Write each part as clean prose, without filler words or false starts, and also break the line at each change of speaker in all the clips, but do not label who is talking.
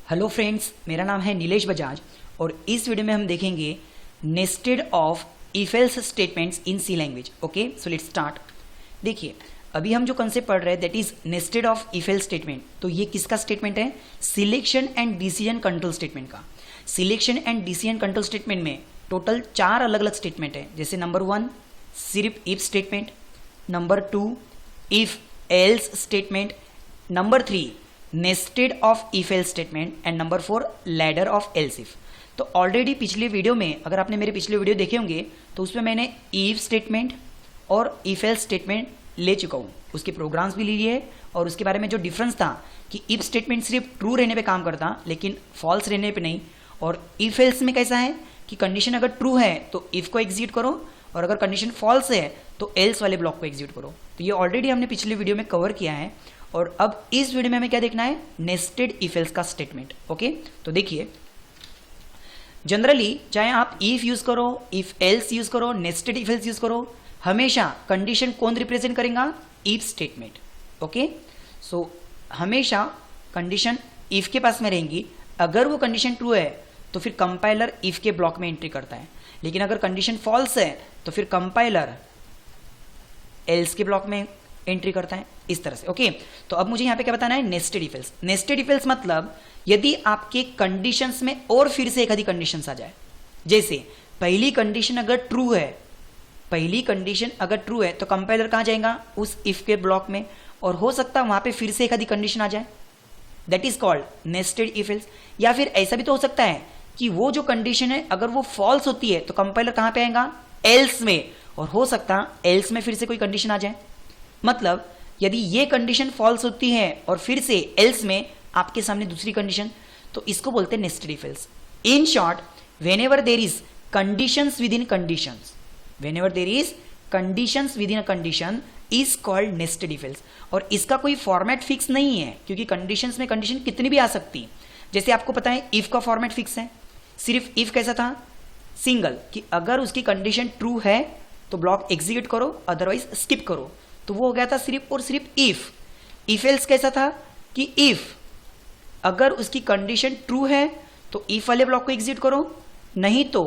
Hello friends, मेरा नाम है नीलेश बजाज और इस वीडियो में हम देखेंगे nested of if else statements in C language. Okay, so let's start. देखिए, अभी हम जो कंसेप्ट पढ़ रहे हैं that is nested of if else statement. तो ये किसका स्टेटमेंट है? Selection and decision control statement का। Selection and decision control statement में टोटल 4 अलग अलग स्टेटमेंट है। जैसे नंबर 1 सिर्फ if statement, number 2 if else statement, number 3 nested of if else statement and number 4 ladder of else if. तो already पिछले video में, अगर आपने मेरे पिछले वीडियो देखे होंगे तो उसमें मैंने इफ स्टेटमेंट और इफ एल्स स्टेटमेंट ले चुका हूँ, उसके प्रोग्राम्स भी लिए और उसके बारे में जो डिफरेंस था कि इफ स्टेटमेंट सिर्फ ट्रू रहने पे काम करता लेकिन फॉल्स रहने पे नहीं, और इफ एल्स में कैसा है कि कंडीशन अगर ट्रू है तो इफ को एग्जीक्यूट करो और अगर कंडीशन फॉल्स है तो एल्स वाले ब्लॉक को एग्जीक्यूट करो। तो ये ऑलरेडी हमने पिछले वीडियो में कवर किया है और अब इस वीडियो में हमें क्या देखना है? नेस्टेड इफ एल्स का स्टेटमेंट। ओके, तो देखिए, जनरली चाहे आप इफ यूज करो, इफ एल्स यूज करो, नेस्टेड इफ एल्स यूज करो, हमेशा कंडीशन कौन रिप्रेजेंट करेगा? If statement. ओके, सो हमेशा कंडीशन इफ के पास में रहेंगी। अगर वो कंडीशन ट्रू है तो फिर कंपाइलर इफ के ब्लॉक में एंट्री करता है, लेकिन अगर कंडीशन फॉल्स है तो फिर कंपाइलर एल्स के ब्लॉक में एंट्री करता है, इस तरह से। ओके, तो अब मुझे यहां पे क्या बताना है? Nested if else. Nested if else मतलब यदि आपके कंडीशंस में और फिर से एक आधी कंडीशंस आ जाए। जैसे पहली कंडीशन अगर ट्रू है, पहली कंडीशन अगर ट्रू है तो कंपाइलर कहां जाएगा? उस इफ के ब्लॉक में, और हो सकता है वहां पे फिर से एक आधी कंडीशन आ जाए, that is called nested if else. या फिर ऐसा भी तो हो सकता है कि वो जो कंडीशन है अगर वो फॉल्स होती है तो कंपाइलर कहां पे आएगा? एल्स में, और हो सकता है एल्स में फिर से कोई कंडीशन आ जाए। मतलब यदि ये कंडीशन फॉल्स होती है और फिर से एल्स में आपके सामने दूसरी कंडीशन, तो इसको बोलते हैं nested if else. In short, whenever there is conditions within conditions, whenever there is conditions within a condition is called nested if else. और इसका कोई फॉर्मेट फिक्स नहीं है क्योंकि कंडीशंस में कंडीशन कितनी भी आ सकती। जैसे आपको पता है इफ का फॉर्मेट फिक्स है, सिर्फ इफ कैसा था? सिंगल, कि अगर उसकी कंडीशन ट्रू है तो ब्लॉक एग्जीक्यूट करो, अदरवाइज स्किप करो। तो वो हो गया था सिर्फ और सिर्फ इफ। इफ एल्स कैसा था कि इफ अगर उसकी कंडीशन ट्रू है तो इफ वाले ब्लॉक को एग्जीक्यूट करो, नहीं तो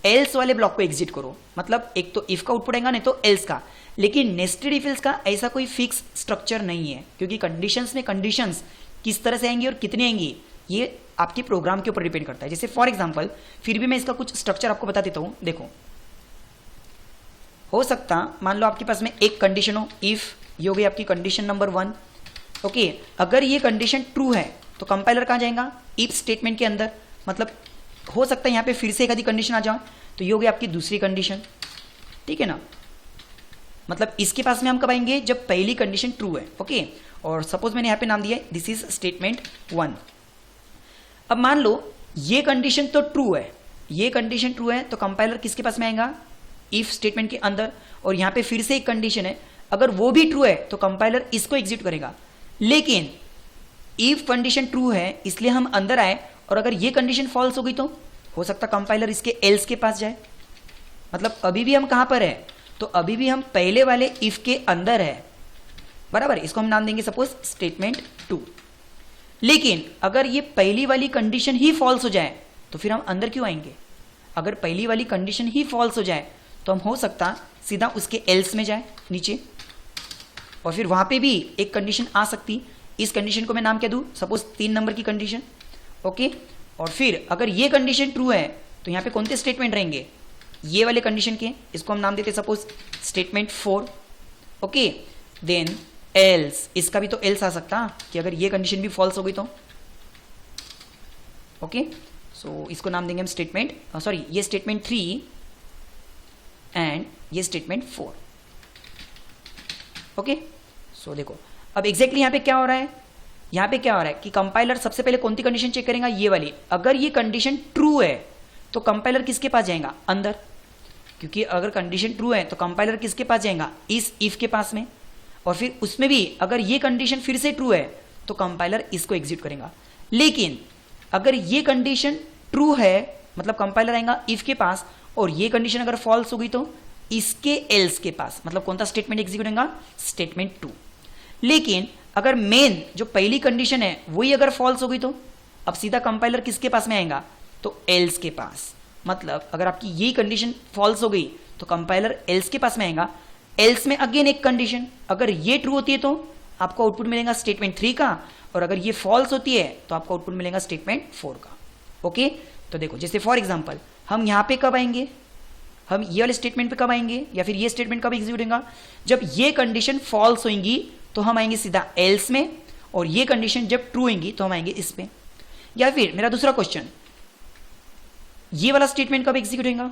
एल्स वाले ब्लॉक को एग्जीक्यूट करो। मतलब एक तो इफ का आउटपुट आएगा, नहीं तो एल्स का। लेकिन नेस्टेड इफ एल्स का ऐसा कोई फिक्स स्ट्रक्चर नहीं है क्योंकि कंडीशंस में कंडीशंस किस तरह से आएंगी और कितनी आएंगी ये आपके प्रोग्राम के ऊपर डिपेंड करता है। जैसे फॉर एग्जांपल, फिर भी मैं इसका कुछ स्ट्रक्चर आपको बता देता हूं। देखो, हो सकता मान लो आपके पास में एक कंडीशन हो, इफ, ये हो गई आपकी कंडीशन नंबर 1। ओके, अगर ये कंडीशन ट्रू है तो कंपाइलर कहां जाएगा? इफ स्टेटमेंट के अंदर। मतलब हो सकता है यहां पे फिर से एक आधी कंडीशन आ जाए, तो ये हो गई आपकी दूसरी कंडीशन, ठीक है ना। मतलब इसके पास में हम कब आएंगे? जब पहली कंडीशन ट्रू है। ओके, और सपोज मैंने यहां पे नाम दिया है दिस इज स्टेटमेंट 1। अब मान लो ये कंडीशन तो ट्रू है, ये कंडीशन ट्रू है तो कंपाइलर किसके पास में आएगा? इफ स्टेटमेंट के अंदर। और यहां पे फिर से एक कंडीशन है, अगर वो भी ट्रू है तो कंपाइलर इसको एग्जीक्यूट करेगा। लेकिन इफ कंडीशन ट्रू है इसलिए हम अंदर आए, और अगर ये कंडीशन फॉल्स हो गई तो हो सकता कंपाइलर इसके एल्स के पास जाए। मतलब अभी भी हम कहां पर है? तो अभी भी हम पहले वाले इफ के अंदर है, बराबर। इसको हम नाम देंगे सपोज स्टेटमेंट 2। लेकिन अगर ये पहली वाली कंडीशन ही फॉल्स हो जाए तो फिर हम अंदर क्यों आएंगे? अगर पहली वाली कंडीशन ही फॉल्स हो जाए तो हम हो सकता सीधा उसके एल्स में जाए नीचे, और फिर वहां पे भी एक कंडीशन आ सकती। इस कंडीशन को मैं नाम क्या दूं? सपोज 3 नंबर की कंडीशन। ओके, और फिर अगर ये कंडीशन ट्रू है तो यहां पे कौन से स्टेटमेंट रहेंगे? ये वाले कंडीशन के, इसको हम नाम देते suppose statement 4। Okay, then else, इसका भी तो एल्स आ सकता कि अगर ये कंडीशन भी फॉल्स हो गई तो। ओके, सो इसको नाम देंगे हम स्टेटमेंट, सॉरी ये स्टेटमेंट 3 एंड ये स्टेटमेंट 4। ओके, सो देखो अब एग्जैक्टली यहां पे क्या हो रहा है? यहां पे क्या हो रहा है कि कंपाइलर सबसे पहले कौन सी कंडीशन चेक करेगा? ये वाली। अगर ये कंडीशन ट्रू है तो कंपाइलर किसके पास जाएगा? अंदर, क्योंकि अगर कंडीशन ट्रू है तो कंपाइलर किसके पास जाएगा? इस इफ के पास में। और फिर उसमें भी अगर ये कंडीशन फिर से ट्रू है तो कंपाइलर इसको एग्जीक्यूट करेगा। लेकिन अगर ये कंडीशन ट्रू है मतलब कंपाइलर आएगा इफ के पास, और ये कंडीशन अगर फॉल्स हो गई तो इसके एल्स के पास। मतलब कौन सा स्टेटमेंट एग्जीक्यूट होगा? स्टेटमेंट 2। लेकिन अगर मेन जो पहली कंडीशन है वही अगर फॉल्स हो गई तो अब सीधा कंपाइलर किसके पास में आएगा, तो एल्स के पास। मतलब अगर आपकी ये कंडीशन फॉल्स हो गई तो कंपाइलर एल्स के पास में आएगा। एल्स में अगेन एक कंडीशन, अगर ये ट्रू होती है तो आपको आउटपुट मिलेगा स्टेटमेंट 3 का, और अगर ये फॉल्स होती है तो आपको आउटपुट मिलेगा स्टेटमेंट 4 का। ओके, तो देखो जैसे फॉर एग्जांपल हम यहाँ पे कब आएंगे, हम ये वाले स्टेटमेंट पे कब आएंगे, या फिर ये स्टेटमेंट कब एग्जीक्यूट होगा, जब ये कंडीशन फॉल्स होगी तो हम आएंगे सीधा एल्स में, और ये कंडीशन जब ट्रू होगी तो हम आएंगे इस पे। या फिर मेरा दूसरा क्वेश्चन, ये वाला स्टेटमेंट कब एग्जीक्यूट होगा,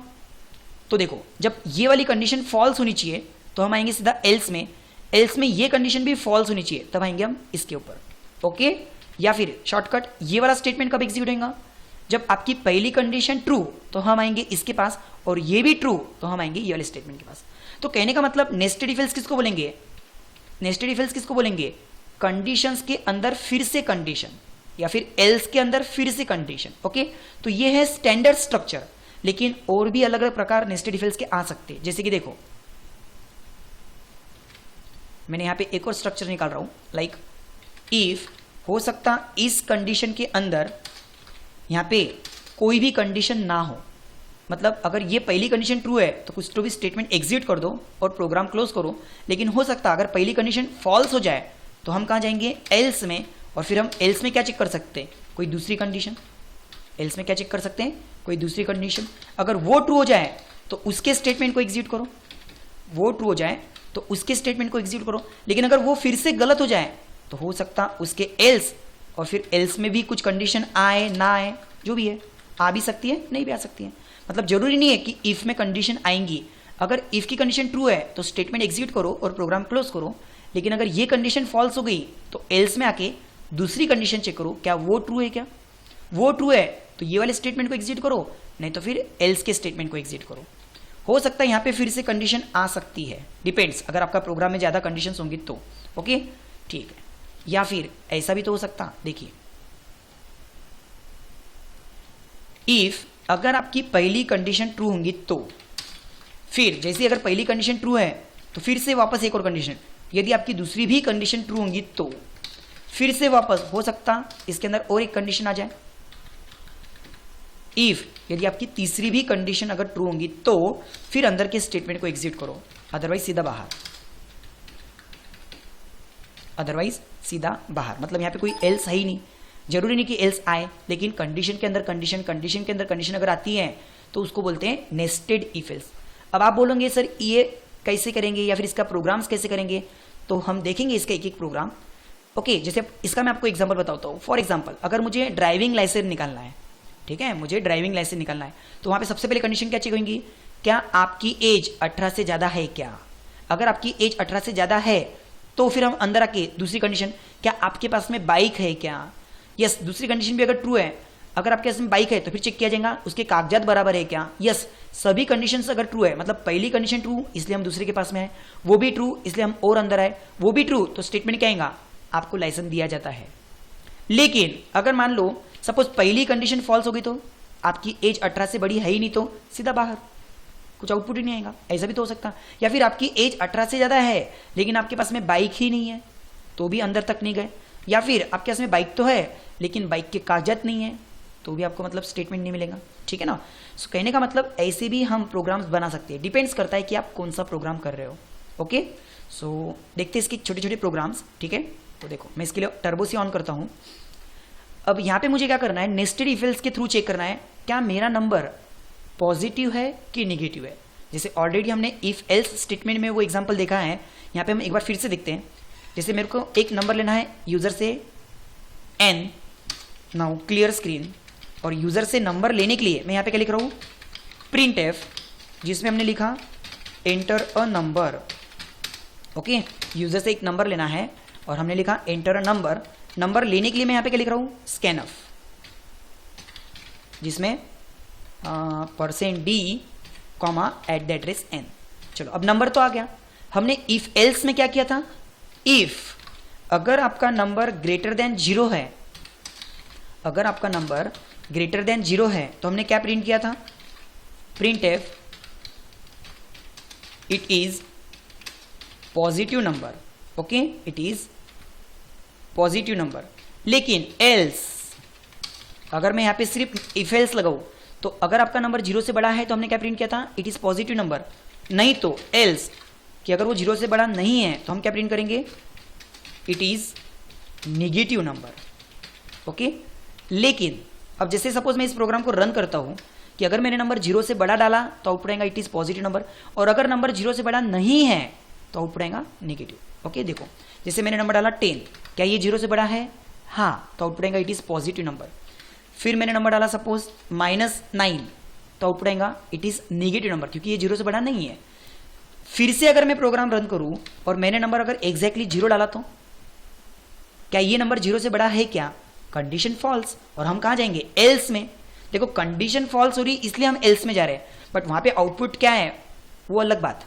तो देखो जब ये वाली कंडीशन फॉल्स होनी चाहिए तो हम आएंगे सीधा एल्स में, एल्स में ये कंडीशन भी फॉल्स होनी चाहिए तब आएंगे हम इसके ऊपर। ओके, या फिर शॉर्टकट, ये वाला स्टेटमेंट कब एग्जीक्यूट होगा, जब आपकी पहली कंडीशन ट्रू तो हम आएंगे इसके पास, और ये भी ट्रू तो हम आएंगे ये वाले स्टेटमेंट के पास। तो कहने का मतलब नेस्टेड इफ एल्स किसको बोलेंगे, नेस्टेड इफ एल्स किसको बोलेंगे, कंडीशंस के अंदर फिर से कंडीशन, या फिर एल्स के अंदर फिर से कंडीशन। ओके, तो ये है स्टैंडर्ड स्ट्रक्चर, लेकिन और भी अलग अलग प्रकार नेस्टेड इफ एल्स के आ सकते हैं। जैसे कि देखो मैंने यहां पे एक और स्ट्रक्चर निकाल रहा हूं, लाइक इफ हो सकता इस कंडीशन के अंदर यहां पे कोई भी कंडीशन ना हो, मतलब अगर ये पहली कंडीशन ट्रू है तो कुछ तो भी स्टेटमेंट एग्जीक्यूट कर दो और प्रोग्राम क्लोज करो, लेकिन हो सकता अगर पहली कंडीशन फॉल्स हो जाए तो हम कहाँ जाएंगे एल्स में, और फिर हम एल्स में क्या चेक कर सकते हैं, कोई दूसरी कंडीशन। एल्स में क्या चेक कर सकते हैं, कोई दूसरी कंडीशन। अगर वो ट्रू हो जाए तो उसके स्टेटमेंट को एग्जीक्यूट करो, वो ट्रू हो जाए तो उसके स्टेटमेंट को एग्जीक्यूट करो, लेकिन अगर वो फिर से गलत हो जाए तो हो सकता उसके एल्स, और फिर एल्स में भी कुछ कंडीशन आए ना आए, जो भी है, आ भी सकती है नहीं भी आ सकती है। मतलब जरूरी नहीं है कि इफ में कंडीशन आएंगी, अगर इफ की कंडीशन ट्रू है तो स्टेटमेंट एग्जीक्यूट करो और प्रोग्राम क्लोज करो, लेकिन अगर ये कंडीशन फॉल्स हो गई तो एल्स में आके दूसरी कंडीशन चेक करो, क्या वो ट्रू है, क्या वो ट्रू है तो ये वाले स्टेटमेंट को एग्जीक्यूट करो, नहीं तो फिर एल्स के स्टेटमेंट को एग्जीक्यूट करो। हो सकता है यहाँ पे फिर से कंडीशन आ सकती है, डिपेंड्स, अगर आपका प्रोग्राम में ज्यादा कंडीशन होंगी तो। ओके, ठीक है, या फिर ऐसा भी तो हो सकता, देखिए इफ अगर आपकी पहली कंडीशन ट्रू होंगी तो फिर जैसे अगर पहली कंडीशन ट्रू है तो फिर से वापस एक और कंडीशन, यदि आपकी दूसरी भी कंडीशन ट्रू होंगी तो फिर से वापस हो सकता इसके अंदर और एक कंडीशन आ जाए। इफ यदि आपकी तीसरी भी कंडीशन अगर ट्रू होंगी तो फिर अंदर के स्टेटमेंट को एग्जीक्यूट करो, अदरवाइज सीधा बाहर, अदरवाइज सीधा बाहर। मतलब यहाँ पे कोई एल्स है ही नहीं, जरूरी नहीं कि एल्स आए, लेकिन कंडीशन के अंदर कंडीशन, कंडीशन के अंदर कंडीशन अगर आती है तो उसको बोलते हैं नेस्टेड इफ एल्स। अब आप बोलोगे सर ये कैसे करेंगे या फिर इसका प्रोग्राम्स कैसे करेंगे, तो हम देखेंगे इसका एक एक प्रोग्राम। ओके, जैसे इसका मैं आपको एग्जांपल बताता हूँ। फॉर एग्जांपल अगर मुझे ड्राइविंग लाइसेंस निकालना है, ठीक है, मुझे ड्राइविंग लाइसेंस निकालना है, तो वहां पे सबसे पहले कंडीशन क्या चेक होगी, क्या आपकी एज 18 से ज्यादा है क्या। अगर आपकी एज 18 से ज्यादा है तो फिर हम अंदर आके दूसरी कंडीशन, क्या आपके पास में बाइक है क्या। यस, दूसरी कंडीशन भी अगर ट्रू है, अगर आपके पास में बाइक है तो फिर चेक किया जाएगा उसके कागजात बराबर है क्या। यस, सभी कंडीशंस अगर ट्रू है, मतलब पहली कंडीशन ट्रू इसलिए हम दूसरे के पास में है, वो भी ट्रू इसलिए हम और अंदर आए, वो भी ट्रू, तो स्टेटमेंट क्या आएगा, आपको लाइसेंस दिया जाता है। लेकिन अगर मान लो सपोज पहली कंडीशन फॉल्स हो गई तो आपकी एज 18 से बड़ी है ही नहीं, तो सीधा बाहर, कुछ आउटपुट ही नहीं आएगा, ऐसा भी तो हो सकता। या फिर आपकी एज 18 से ज्यादा है लेकिन आपके पास में बाइक ही नहीं है, तो भी अंदर तक नहीं गए। या फिर आपके पास में बाइक तो है लेकिन बाइक के कागजात नहीं है, तो भी आपको मतलब स्टेटमेंट नहीं मिलेगा, ठीक है ना। सो कहने का मतलब ऐसे भी हम प्रोग्राम्स बना सकते हैं, डिपेंड्स करता है कि आप कौन सा प्रोग्राम कर रहे हो। ओके, सो देखते हैं इसके छोटे छोटे प्रोग्राम्स, ठीक है। तो देखो मैं इसके लिए टर्बो सी ऑन करता हूं। अब यहाँ पे मुझे क्या करना है, नेस्टेड इफ एल्स के थ्रू चेक करना है क्या मेरा नंबर पॉजिटिव है कि नेगेटिव है। जैसे ऑलरेडी हमने इफ एल्स स्टेटमेंट में वो एग्जांपल देखा है, यहाँ पे हम एक बार फिर से देखते हैं। जैसे मेरे को एक नंबर लेना है यूजर से n, नाउ क्लियर स्क्रीन, और यूजर से नंबर लेने के लिए मैं यहाँ पे क्या लिख रहा हूँ, प्रिंट एफ, जिसमें हमने लिखा enter a number. Okay, user से एक नंबर लेना है और हमने लिखा एंटर अ नंबर। नंबर लेने के लिए मैं यहाँ पे क्या लिख रहा हूँ, स्कैनफ, जिसमें %d, @n। चलो अब नंबर तो आ गया। हमने इफ एल्स में क्या किया था, इफ अगर आपका नंबर ग्रेटर देन 0 है, अगर आपका नंबर ग्रेटर देन 0 है तो हमने क्या प्रिंट किया था, print f it is positive number. Okay, it is positive number. लेकिन एल्स अगर मैं यहाँ पे सिर्फ इफ एल्स लगाऊँ तो अगर आपका नंबर 0 से बड़ा है तो हमने क्या प्रिंट किया था, इट इज पॉजिटिव नंबर, नहीं तो एल्स कि अगर वो 0 से बड़ा नहीं है तो हम क्या प्रिंट करेंगे, it is negative number. Okay, लेकिन अब जैसे सपोज मैं इस प्रोग्राम को रन करता हूं कि अगर मैंने नंबर 0 से बड़ा डाला तो आउटपुट आएगा इट इज पॉजिटिव नंबर, और अगर नंबर 0 से बड़ा नहीं है तो आउटपुट आएगा निगेटिव। ओके, देखो जैसे मैंने नंबर डाला 10, क्या ये 0 से बड़ा है, हाँ, तो आउटपुट आएगा इट इज पॉजिटिव नंबर। फिर मैंने नंबर डाला सपोज -9, तो आउटपुट आएगा इट इज निगेटिव नंबर, क्योंकि ये 0 से बड़ा नहीं है। फिर से अगर मैं प्रोग्राम रन करूं और मैंने नंबर अगर एग्जैक्टली 0 डाला तो क्या ये नंबर 0 से बड़ा है क्या, कंडीशन फॉल्स, और हम कहाँ जाएंगे, एल्स में। देखो कंडीशन फॉल्स हो रही इसलिए हम एल्स में जा रहे हैं, बट वहां पे आउटपुट क्या है वो अलग बात।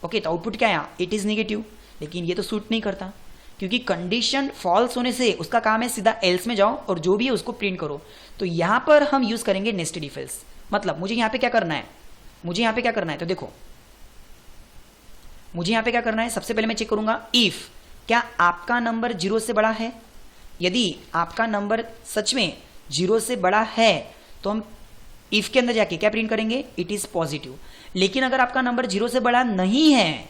ओके, तो आउटपुट क्या है, इट इज निगेटिव, लेकिन ये तो सूट नहीं करता क्योंकि कंडीशन फॉल्स होने से उसका काम है सीधा एल्स में जाओ और जो भी है उसको प्रिंट करो। तो यहां पर हम यूज करेंगे नेस्टेड इफ एल्स। मतलब मुझे यहां पे क्या करना है, तो देखो मुझे यहां पे क्या करना है, सबसे पहले मैं चेक करूंगा इफ क्या आपका नंबर 0 से बड़ा है। यदि आपका नंबर सच में 0 से बड़ा है तो हम इफ के अंदर जाके क्या प्रिंट करेंगे, इट इज पॉजिटिव। लेकिन अगर आपका नंबर 0 से बड़ा नहीं है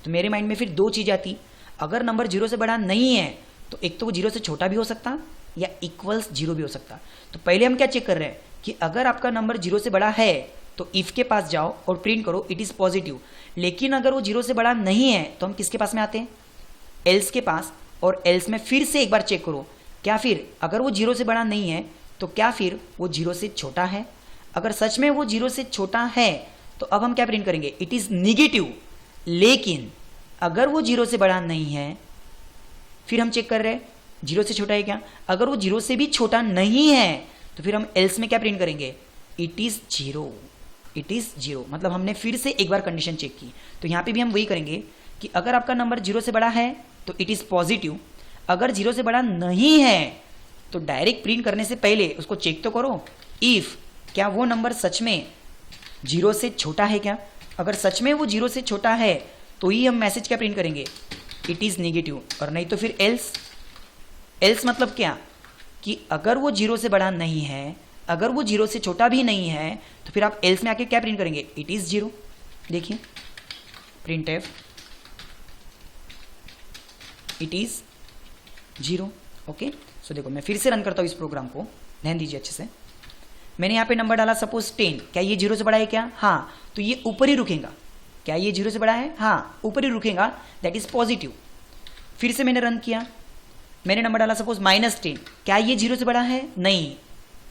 तो मेरे माइंड में फिर दो चीज आती, अगर नंबर 0 से बड़ा नहीं है तो एक तो वो 0 से छोटा भी हो सकता या इक्वल्स 0 भी हो सकता। तो पहले हम क्या चेक कर रहे हैं कि अगर आपका नंबर 0 से बड़ा है तो इफ के पास जाओ और प्रिंट करो इट इज पॉजिटिव। लेकिन अगर वो 0 से बड़ा नहीं है तो हम किसके पास में आते हैं, एल्स के पास, और एल्स में फिर से एक बार चेक करो क्या फिर अगर वो 0 से बड़ा नहीं है तो क्या फिर वो 0 से छोटा है। अगर सच में वो 0 से छोटा है तो अब हम क्या प्रिंट करेंगे, इट इज निगेटिव। लेकिन अगर वो 0 से बड़ा नहीं है, फिर हम चेक कर रहे हैं 0 से छोटा है क्या, अगर वो 0 से भी छोटा नहीं है तो फिर हम एल्स में क्या प्रिंट करेंगे, इट इज 0, इट इज 0। मतलब हमने फिर से एक बार कंडीशन चेक की। तो यहां पे भी हम वही करेंगे कि अगर आपका नंबर 0 से बड़ा है तो इट इज पॉजिटिव, अगर 0 से बड़ा नहीं है तो डायरेक्ट प्रिंट करने से पहले उसको चेक तो करो इफ क्या वो नंबर सच में 0 से छोटा है क्या। अगर सच में वो 0 से छोटा है तो ही हम मैसेज क्या प्रिंट करेंगे, इट इज नेगेटिव, और नहीं तो फिर एल्स। एल्स मतलब क्या कि अगर वो 0 से बड़ा नहीं है, अगर वो 0 से छोटा भी नहीं है तो फिर आप एल्स में आके क्या प्रिंट करेंगे, इट इज 0। देखिए print f it is 0। Okay, so देखो मैं फिर से रन करता हूं इस प्रोग्राम को, ध्यान दीजिए अच्छे से। मैंने यहाँ पे नंबर डाला सपोज 10, क्या ये 0 से बड़ा है क्या, हाँ, तो ये ऊपर ही रुकेगा। क्या ये 0 से बड़ा है, हाँ, ऊपर ही रुकेगा, दैट इज पॉजिटिव। फिर से मैंने रन किया, मैंने नंबर डाला सपोज -10, क्या ये 0 से बड़ा है, नहीं,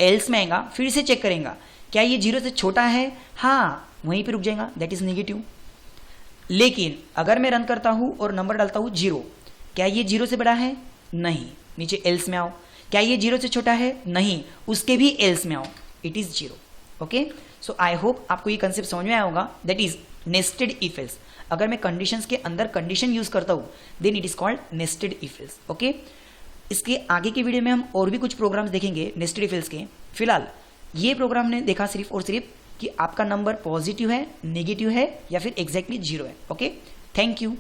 एल्स में आएगा, फिर से चेक करेगा, क्या ये 0 से छोटा है, हाँ, वहीं पे रुक जाएगा, दैट इज नेगेटिव। लेकिन अगर मैं रन करता हूं और नंबर डालता हूं 0, क्या ये 0 से बड़ा है, नहीं, नीचे एल्स में आओ, क्या ये 0 से छोटा है, नहीं, उसके भी एल्स में आओ, it is 0। Okay, so I hope आपको ये कंसेप्ट समझ में आया होगा, that is nested if else. अगर मैं कंडीशंस के अंदर कंडीशन यूज करता हूं then it is called nested if else. Okay, इसके आगे की वीडियो में हम और भी कुछ प्रोग्राम्स देखेंगे नेस्टेड इफ एल्स के। फिलहाल ये प्रोग्राम ने देखा सिर्फ और सिर्फ कि आपका नंबर पॉजिटिव है, नेगेटिव है या फिर एग्जैक्टली 0 है। Okay, thank you.